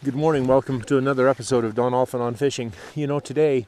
Good morning. Welcome to another episode of Don Allphin on Fishing. You know, today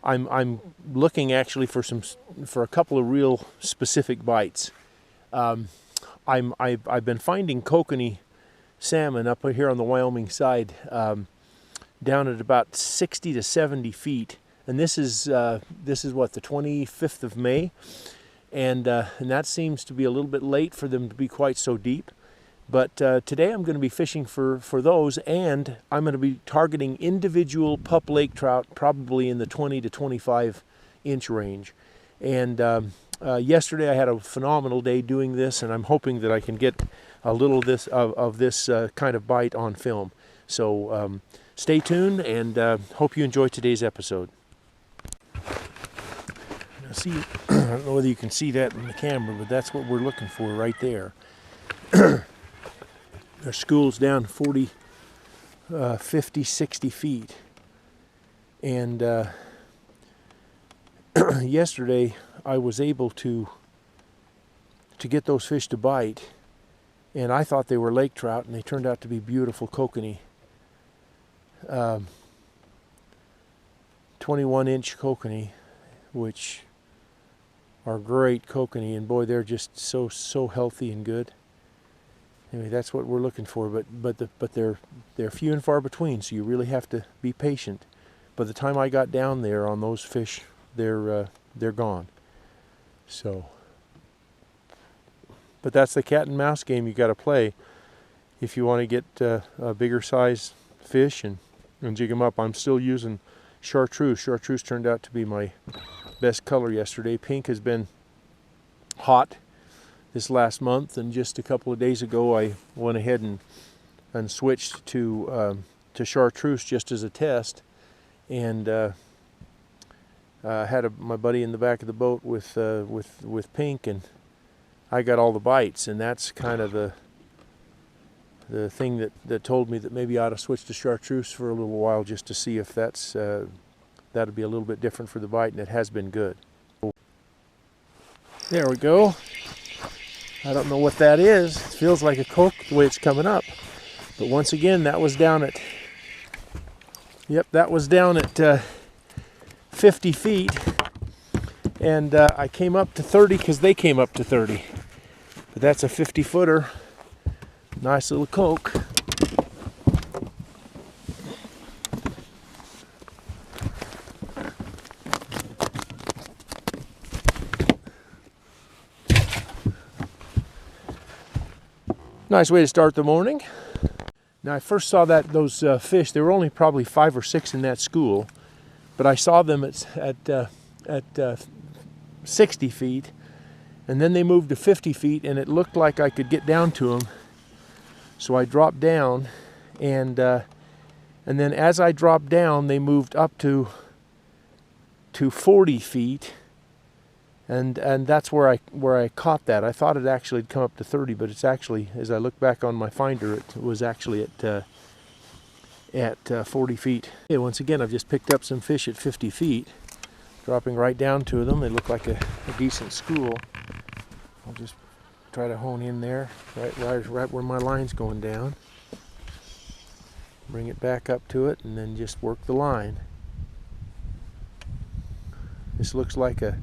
I'm looking actually for a couple of real specific bites. I've been finding kokanee salmon up here on the Wyoming side, down at about 60 to 70 feet, and this is what, the 25th of May, and that seems to be a little bit late for them to be quite so deep. But today I'm going to be fishing for those, and I'm going to be targeting individual pup lake trout, probably in the 20 to 25 inch range. And yesterday I had a phenomenal day doing this, and I'm hoping that I can get a little of this kind of bite on film. So stay tuned, and hope you enjoy today's episode. Now see, I don't know whether you can see that in the camera, but that's what we're looking for right there. Our school's down 40, 50, 60 feet. And yesterday I was able to get those fish to bite. And I thought they were lake trout, and they turned out to be beautiful kokanee. 21-inch kokanee, which are great kokanee. And boy, they're just so healthy and good. Anyway, that's what we're looking for, but they're few and far between, so you really have to be patient. By the time I got down there on those fish, they're gone. So, but that's the cat and mouse game you got to play if you want to get a bigger size fish and jig them up. I'm still using chartreuse. Chartreuse turned out to be my best color yesterday. Pink has been hot this last month, and just a couple of days ago I went ahead and switched to chartreuse just as a test, and had my buddy in the back of the boat with pink, and I got all the bites, and that's kind of the thing that told me that maybe I ought to switch to chartreuse for a little while, just to see if that'd be a little bit different for the bite, and it has been good. There we go. I don't know what that is. It feels like a coke the way it's coming up. But once again, that was down at, that was down at 50 feet. And I came up to 30 because they came up to 30. But that's a 50-footer. Nice little coke. Nice way to start the morning. Now I first saw those fish. There were only probably 5 or 6 in that school, but I saw them at 60 feet, and then they moved to 50 feet, and it looked like I could get down to them. So I dropped down, and then as I dropped down, they moved up to 40 feet. And that's where I caught that. I thought it actually had come up to 30, but it's actually, as I look back on my finder, it was actually at 40 feet. Okay, once again, I've just picked up some fish at 50 feet, dropping right down to them. They look like a decent school. I'll just try to hone in there, right where my line's going down. Bring it back up to it, and then just work the line. This looks like a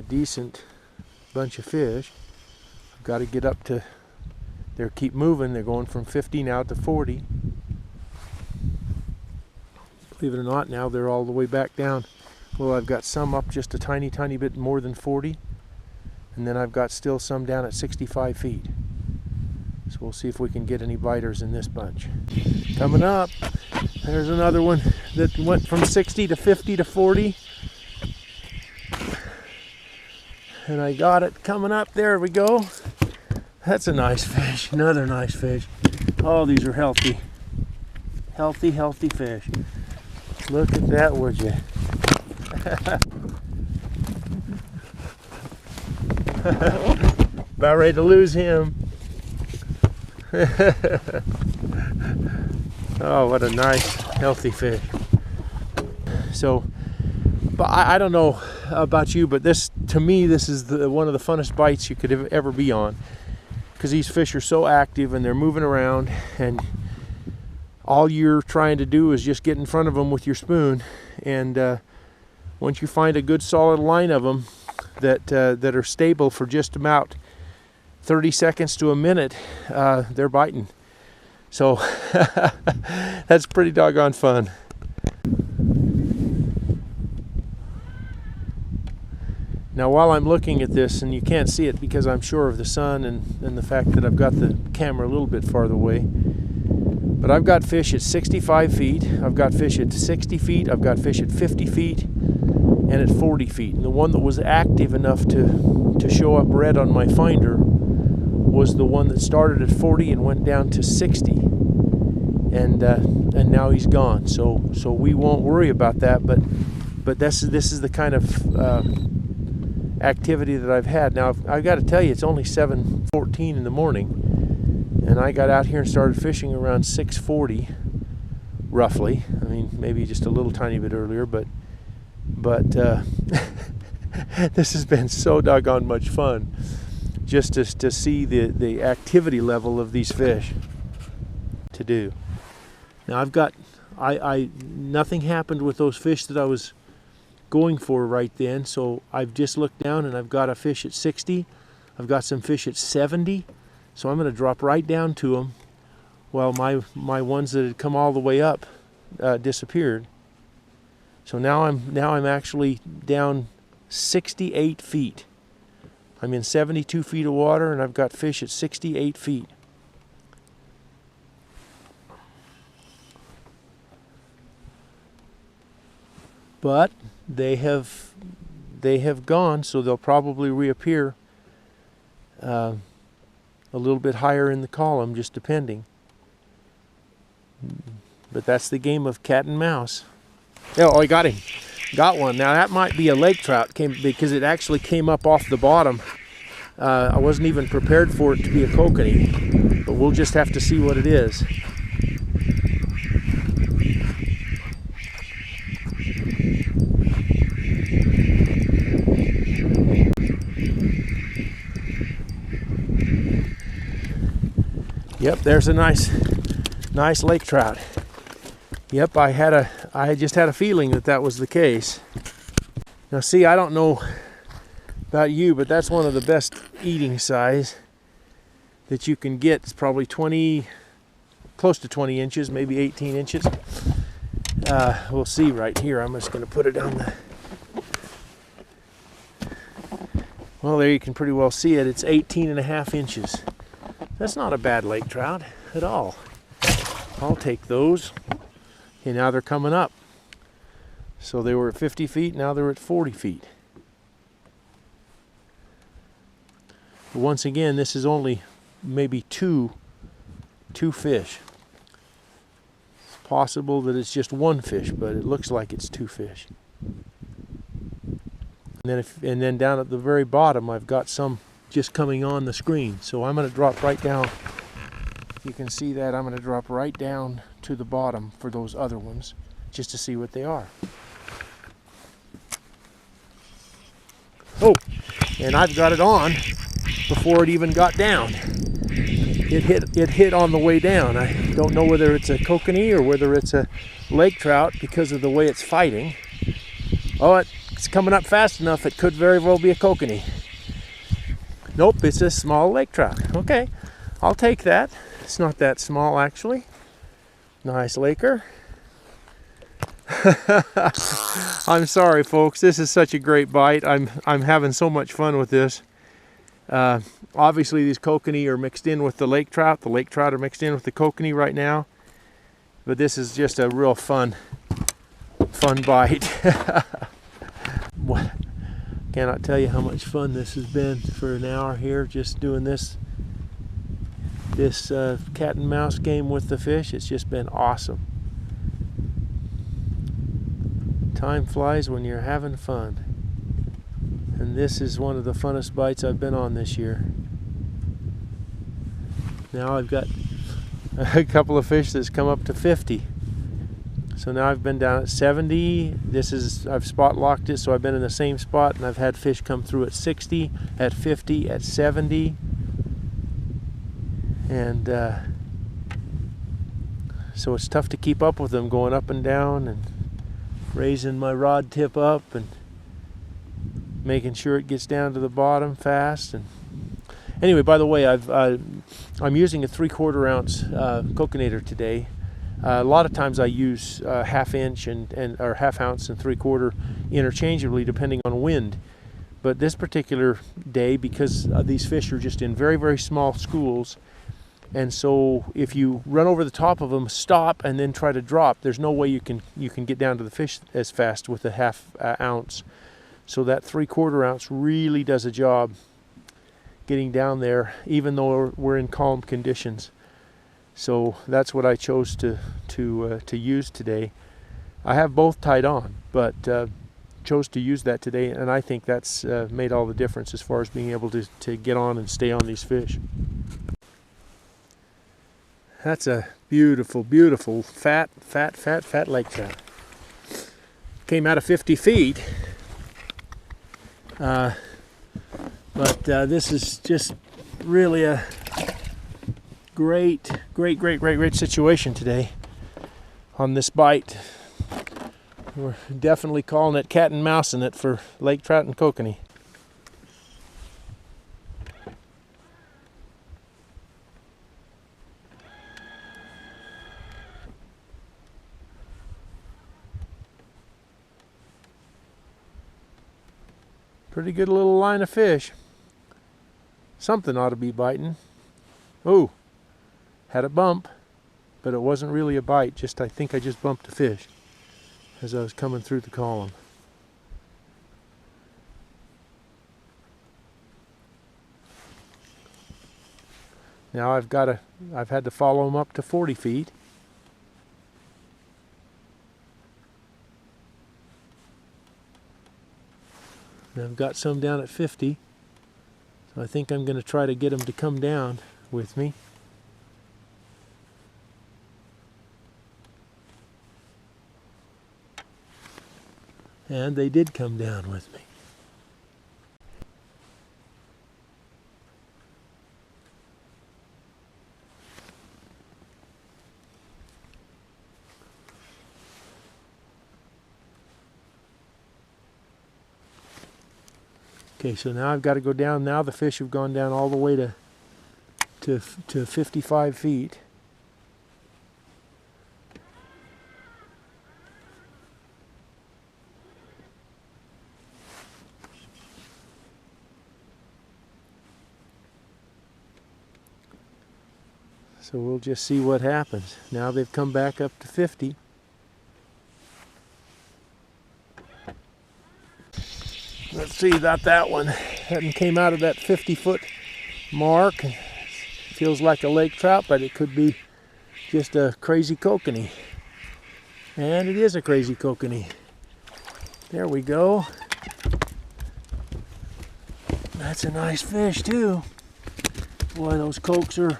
decent bunch of fish. I've got to get up to, they keep moving. They're going from 50 now to 40. Believe it or not, now they're all the way back down. Well, I've got some up just a tiny bit more than 40, and then I've got still some down at 65 feet. So we'll see if we can get any biters in this bunch. Coming up, there's another one that went from 60 to 50 to 40. And I got it coming up. There we go. That's a nice fish. Another nice fish. Oh, these are healthy. Healthy fish. Look at that, would you? About ready to lose him. Oh, what a nice, healthy fish. So, but I don't know about you, but this, to me, this is one of the funnest bites you could ever be on, because these fish are so active and they're moving around, and all you're trying to do is just get in front of them with your spoon, and once you find a good solid line of them that are stable for just about 30 seconds to a minute, they're biting. So that's pretty doggone fun. Now while I'm looking at this, and you can't see it because I'm sure of the sun and the fact that I've got the camera a little bit farther away, but I've got fish at 65 feet, I've got fish at 60 feet, I've got fish at 50 feet, and at 40 feet. And the one that was active enough to show up red on my finder was the one that started at 40 and went down to 60. And now he's gone. So we won't worry about that, but this is the kind of activity that I've had. Now I've got to tell you, it's only 7:14 in the morning, and I got out here and started fishing around 6:40 roughly. I mean, maybe just a little tiny bit earlier, but this has been so doggone much fun just to see the activity level of these fish to do. Now I've got nothing happened with those fish that I was going for right then, so I've just looked down and I've got a fish at 60, I've got some fish at 70, so I'm going to drop right down to them while my ones that had come all the way up disappeared. So now I'm actually down 68 feet. I'm in 72 feet of water, and I've got fish at 68 feet. But they have gone, so they'll probably reappear a little bit higher in the column, just depending. But that's the game of cat and mouse. Oh, I got him. Got one. Now that might be a lake trout, because it actually came up off the bottom. I wasn't even prepared for it to be a kokanee, but we'll just have to see what it is. Yep, there's a nice lake trout. Yep, I just had a feeling that was the case. Now see, I don't know about you, but that's one of the best eating size that you can get. It's probably close to 20 inches, maybe 18 inches. We'll see right here. I'm just going to put it on the... Well, there you can pretty well see it. It's 18.5 inches. That's not a bad lake trout at all. I'll take those. Okay, now they're coming up. So they were at 50 feet, now they're at 40 feet. But once again, this is only maybe two fish. It's possible that it's just one fish, but it looks like it's two fish. And then down at the very bottom, I've got some just coming on the screen. So I'm going to drop right down. You can see that I'm going to drop right down to the bottom for those other ones, just to see what they are. Oh, and I've got it on before it even got down. It hit on the way down. I don't know whether it's a kokanee or whether it's a lake trout because of the way it's fighting. Oh, it's coming up fast enough. It could very well be a kokanee. Nope, it's a small lake trout. Okay, I'll take that. It's not that small, actually. Nice laker. I'm sorry, folks. This is such a great bite. I'm having so much fun with this. Obviously, these kokanee are mixed in with the lake trout. The lake trout are mixed in with the kokanee right now. But this is just a real fun bite. Cannot tell you how much fun this has been for an hour here, just doing this cat and mouse game with the fish. It's just been awesome. Time flies when you're having fun. And this is one of the funnest bites I've been on this year. Now I've got a couple of fish that's come up to 50. So now I've been down at 70. I've spot locked it, so I've been in the same spot, and I've had fish come through at 60, at 50, at 70. And so it's tough to keep up with them, going up and down and raising my rod tip up and making sure it gets down to the bottom fast. And anyway, by the way, I'm using a 3/4 ounce Kokanator today. A lot of times I use 1/2 inch or 1/2 ounce and 3/4 interchangeably depending on wind. But this particular day, because these fish are just in very, very small schools, and so if you run over the top of them, stop, and then try to drop, there's no way you can get down to the fish as fast with a 1/2 ounce. So that 3/4 ounce really does a job getting down there, even though we're in calm conditions. So that's what I chose to use today. I have both tied on, but chose to use that today, and I think that's made all the difference as far as being able to get on and stay on these fish. That's a beautiful, beautiful fat lake trout. Came out of 50 feet. But this is just really a great situation today on this bite. We're definitely calling it cat and mouse in it for lake trout and kokanee. Pretty good little line of fish. Something ought to be biting. Oh, had a bump, but it wasn't really a bite. I think I just bumped a fish as I was coming through the column. Now I've had to follow them up to 40 feet. And I've got some down at 50, so I think I'm going to try to get them to come down with me. And they did come down with me. Okay, so now I've got to go down. Now the fish have gone down all the way to 55 feet. So we'll just see what happens. Now they've come back up to 50. Let's see about that one. Hadn't came out of that 50-foot mark. Feels like a lake trout, but it could be just a crazy kokanee. And it is a crazy kokanee. There we go. That's a nice fish too. Boy, those cokes are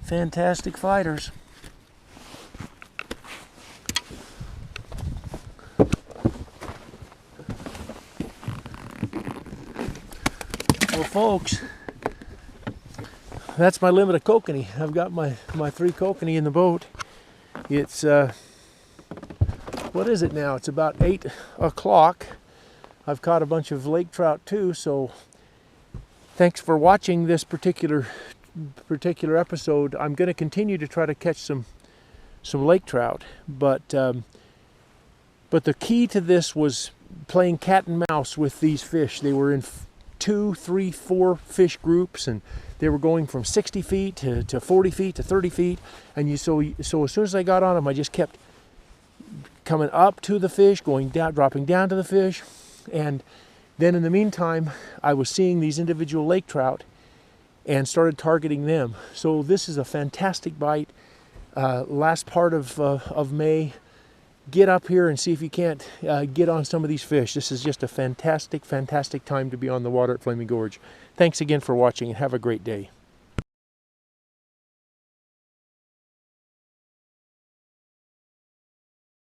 fantastic fighters. Well, folks, that's my limit of kokanee. I've got my 3 kokanee in the boat. It's what is it now? It's about 8 o'clock. I've caught a bunch of lake trout too, so thanks for watching this particular episode. I'm going to continue to try to catch some lake trout, but the key to this was playing cat and mouse with these fish. They were in 2, 3, 4 fish groups, and they were going from 60 feet to 40 feet to 30 feet, and so as soon as I got on them, I just kept coming up to the fish, going down, dropping down to the fish, and then in the meantime I was seeing these individual lake trout and started targeting them. So this is a fantastic bite. Last part of May. Get up here and see if you can't get on some of these fish. This is just a fantastic time to be on the water at Flaming Gorge. Thanks again for watching, and have a great day.